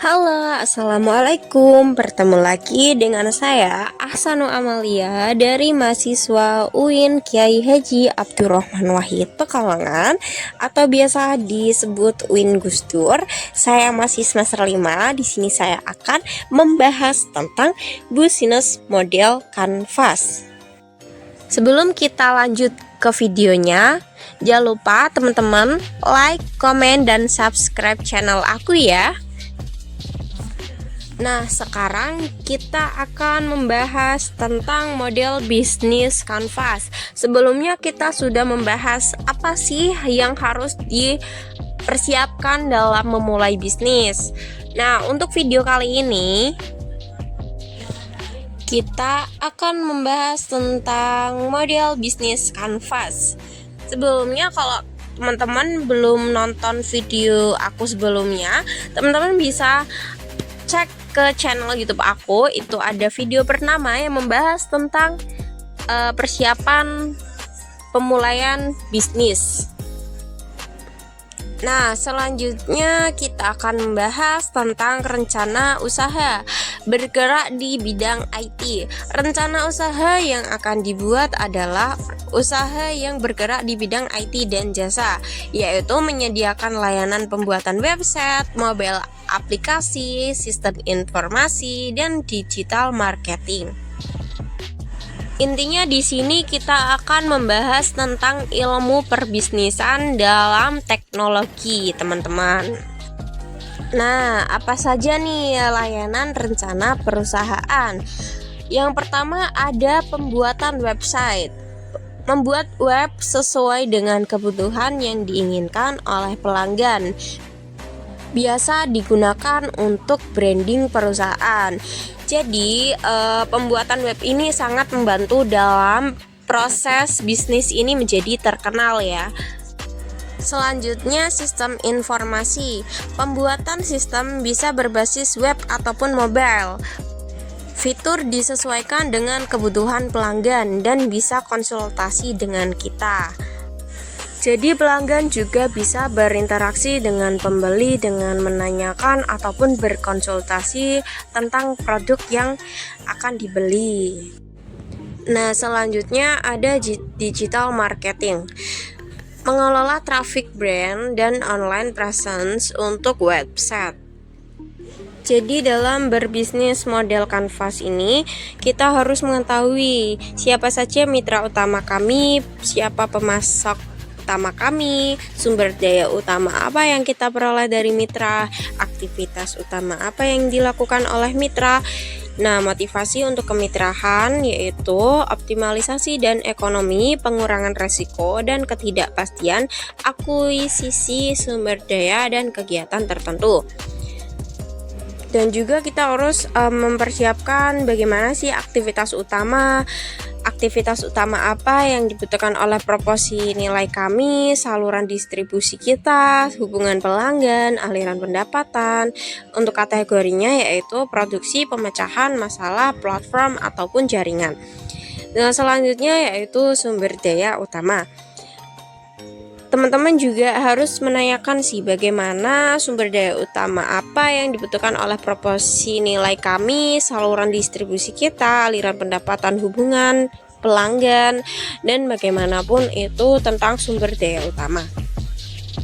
Halo, assalamualaikum. Bertemu lagi dengan saya Ahsanul Amalia dari mahasiswa UIN Kiai Haji Abdurrahman Wahid Pekalongan atau biasa disebut UIN Gus Dur. Saya masih semester 5. Di sini saya akan membahas tentang business model kanvas. Sebelum kita lanjut ke videonya, jangan lupa teman-teman like, komen, dan subscribe channel aku ya. Nah, sekarang kita akan membahas tentang model bisnis kanvas. Sebelumnya kita sudah membahas apa sih yang harus dipersiapkan dalam memulai bisnis. Nah, untuk video kali ini kita akan membahas tentang model bisnis kanvas. Sebelumnya kalau teman-teman belum nonton video aku sebelumnya, teman-teman bisa cek ke channel YouTube aku, itu ada video pertama yang membahas tentang persiapan pemulaian bisnis. Nah, selanjutnya kita akan membahas tentang rencana usaha bergerak di bidang IT. Rencana usaha yang akan dibuat adalah usaha yang bergerak di bidang IT dan jasa, yaitu menyediakan layanan pembuatan website, mobile aplikasi, sistem informasi, dan digital marketing. Intinya di sini kita akan membahas tentang ilmu perbisnisan dalam teknologi, teman-teman. Nah, apa saja nih layanan rencana perusahaan? Yang pertama ada pembuatan website. Membuat web sesuai dengan kebutuhan yang diinginkan oleh pelanggan. Biasa digunakan untuk branding perusahaan. Jadi pembuatan web ini sangat membantu dalam proses bisnis ini menjadi terkenal ya. Selanjutnya sistem informasi. Pembuatan sistem bisa berbasis web ataupun mobile. Fitur disesuaikan dengan kebutuhan pelanggan dan bisa konsultasi dengan kita. Jadi pelanggan juga bisa berinteraksi dengan pembeli dengan menanyakan ataupun berkonsultasi tentang produk yang akan dibeli. Nah, selanjutnya ada digital marketing. Mengelola traffic brand dan online presence untuk website. Jadi dalam berbisnis model kanvas ini kita harus mengetahui siapa saja mitra utama kami, siapa pemasok utama kami, sumber daya utama apa yang kita peroleh dari mitra, aktivitas utama apa yang dilakukan oleh mitra. Nah, motivasi untuk kemitraan yaitu optimalisasi dan ekonomi, pengurangan resiko dan ketidakpastian, akuisisi sumber daya dan kegiatan tertentu. Dan juga kita harus mempersiapkan bagaimana sih aktivitas utama apa yang dibutuhkan oleh proporsi nilai kami, saluran distribusi kita, hubungan pelanggan, aliran pendapatan. Untuk kategorinya yaitu produksi, pemecahan, masalah, platform, ataupun jaringan. Dan selanjutnya yaitu sumber daya utama. Teman-teman juga harus menanyakan sih bagaimana sumber daya utama apa yang dibutuhkan oleh proporsi nilai kami, saluran distribusi kita, aliran pendapatan, hubungan pelanggan, dan bagaimanapun itu tentang sumber daya utama.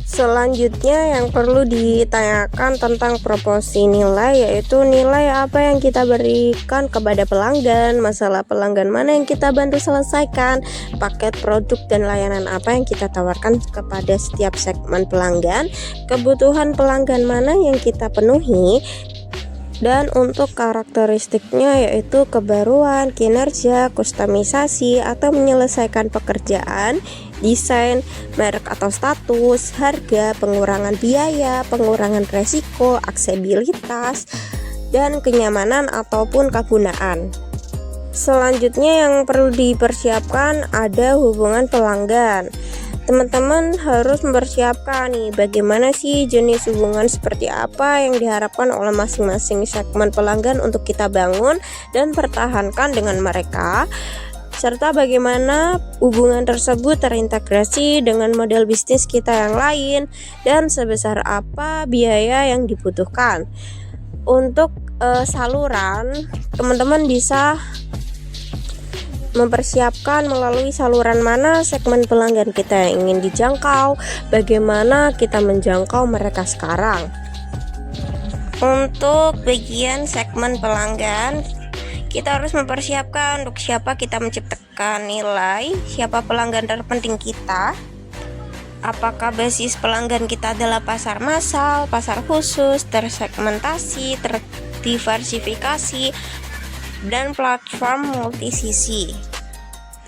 Selanjutnya yang perlu ditanyakan tentang proporsi nilai yaitu nilai apa yang kita berikan kepada pelanggan, masalah pelanggan mana yang kita bantu selesaikan, paket produk dan layanan apa yang kita tawarkan kepada setiap segmen pelanggan, kebutuhan pelanggan mana yang kita penuhi, dan untuk karakteristiknya yaitu kebaruan, kinerja, kustomisasi atau menyelesaikan pekerjaan, desain, merek atau status, harga, pengurangan biaya, pengurangan resiko, aksesibilitas, dan kenyamanan ataupun kegunaan. Selanjutnya yang perlu dipersiapkan ada hubungan pelanggan. Teman-teman harus mempersiapkan nih bagaimana sih jenis hubungan seperti apa yang diharapkan oleh masing-masing segmen pelanggan untuk kita bangun dan pertahankan dengan mereka, serta bagaimana hubungan tersebut terintegrasi dengan model bisnis kita yang lain dan sebesar apa biaya yang dibutuhkan. untuk saluran, teman-teman bisa mempersiapkan melalui saluran mana segmen pelanggan kita yang ingin dijangkau, bagaimana kita menjangkau mereka sekarang. Untuk bagian segmen pelanggan, kita harus mempersiapkan untuk siapa kita menciptakan nilai, siapa pelanggan terpenting kita, apakah basis pelanggan kita adalah pasar massal, pasar khusus, tersegmentasi, terdiversifikasi, dan platform multisisi.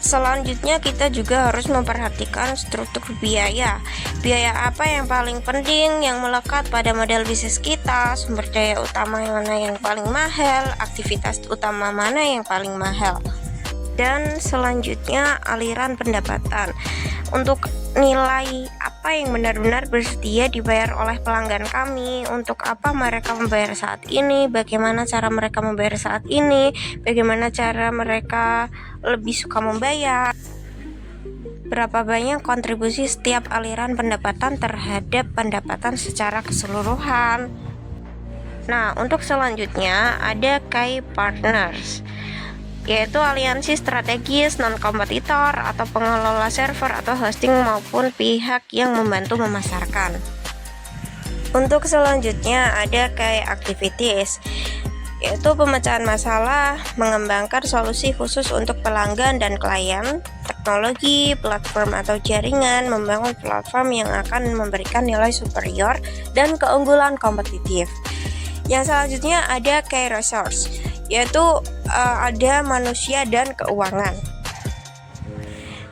Selanjutnya kita juga harus memperhatikan struktur biaya. Biaya apa yang paling penting yang melekat pada model bisnis kita, sumber daya utama mana yang paling mahal, aktivitas utama mana yang paling mahal. Dan selanjutnya aliran pendapatan. Untuk nilai apa yang benar-benar bersedia dibayar oleh pelanggan kami, untuk apa mereka membayar saat ini, bagaimana cara mereka membayar saat ini, bagaimana cara mereka lebih suka membayar, berapa banyak kontribusi setiap aliran pendapatan terhadap pendapatan secara keseluruhan. Nah, untuk selanjutnya ada key partners, yaitu aliansi strategis, non-kompetitor, atau pengelola server atau hosting maupun pihak yang membantu memasarkan. Untuk selanjutnya ada key activities, yaitu pemecahan masalah, mengembangkan solusi khusus untuk pelanggan dan klien, teknologi, platform atau jaringan, membangun platform yang akan memberikan nilai superior dan keunggulan kompetitif. Yang selanjutnya ada key resource, yaitu ada manusia dan keuangan.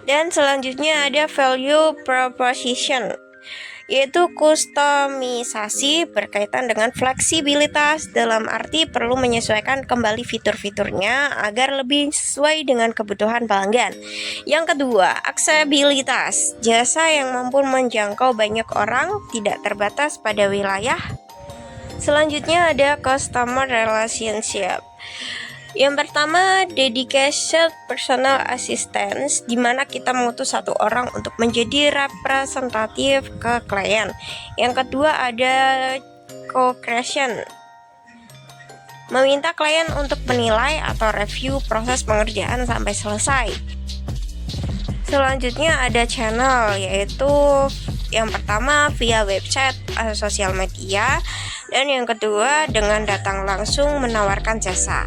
Dan selanjutnya ada value proposition, yaitu kustomisasi berkaitan dengan fleksibilitas, dalam arti perlu menyesuaikan kembali fitur-fiturnya agar lebih sesuai dengan kebutuhan pelanggan. Yang kedua, aksesibilitas, jasa yang mampu menjangkau banyak orang, tidak terbatas pada wilayah. Selanjutnya ada customer relationship. Yang pertama, dedicated personal assistance, di mana kita mengutus satu orang untuk menjadi representatif ke klien. Yang kedua ada co-creation, meminta klien untuk menilai atau review proses pengerjaan sampai selesai. Selanjutnya ada channel, yaitu yang pertama via website atau sosial media, dan yang kedua dengan datang langsung menawarkan jasa.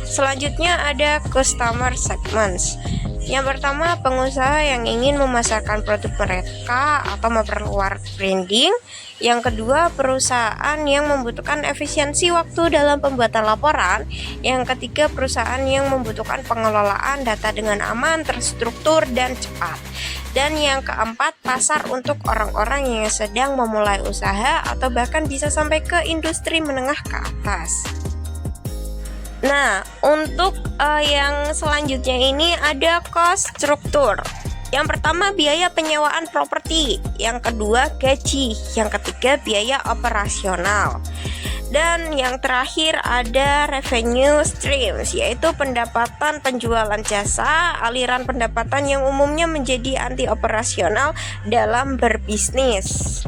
Selanjutnya ada customer segments. Yang pertama, pengusaha yang ingin memasarkan produk mereka atau memperluas branding. Yang kedua, perusahaan yang membutuhkan efisiensi waktu dalam pembuatan laporan. Yang ketiga, perusahaan yang membutuhkan pengelolaan data dengan aman, terstruktur, dan cepat. Dan yang keempat, pasar untuk orang-orang yang sedang memulai usaha atau bahkan bisa sampai ke industri menengah ke atas. Nah, untuk yang selanjutnya ini ada cost struktur. Yang pertama, biaya penyewaan properti. Yang kedua, gaji. Yang ketiga, biaya operasional. Dan yang terakhir ada revenue streams, yaitu pendapatan penjualan jasa, aliran pendapatan yang umumnya menjadi anti operasional dalam berbisnis.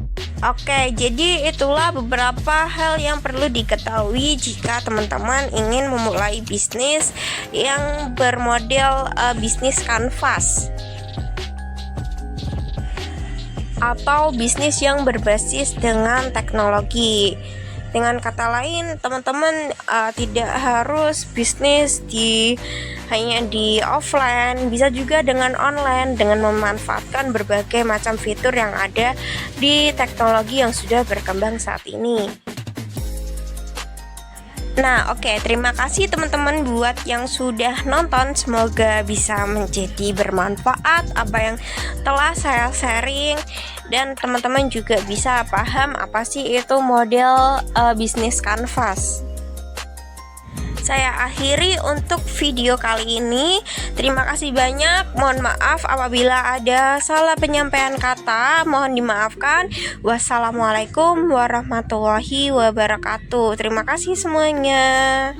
Oke, jadi itulah beberapa hal yang perlu diketahui jika teman-teman ingin memulai bisnis yang bermodel bisnis kanvas atau bisnis yang berbasis dengan teknologi. Dengan kata lain, teman-teman tidak harus bisnis hanya di offline, bisa juga dengan online dengan memanfaatkan berbagai macam fitur yang ada di teknologi yang sudah berkembang saat ini. Nah, oke, terima kasih teman-teman buat yang sudah nonton. Semoga bisa menjadi bermanfaat apa yang telah saya sharing, dan teman-teman juga bisa paham apa sih itu model bisnis kanvas. Saya akhiri untuk video kali ini. Terima kasih banyak. Mohon maaf apabila ada salah penyampaian kata, mohon dimaafkan. Wassalamualaikum warahmatullahi wabarakatuh. Terima kasih semuanya.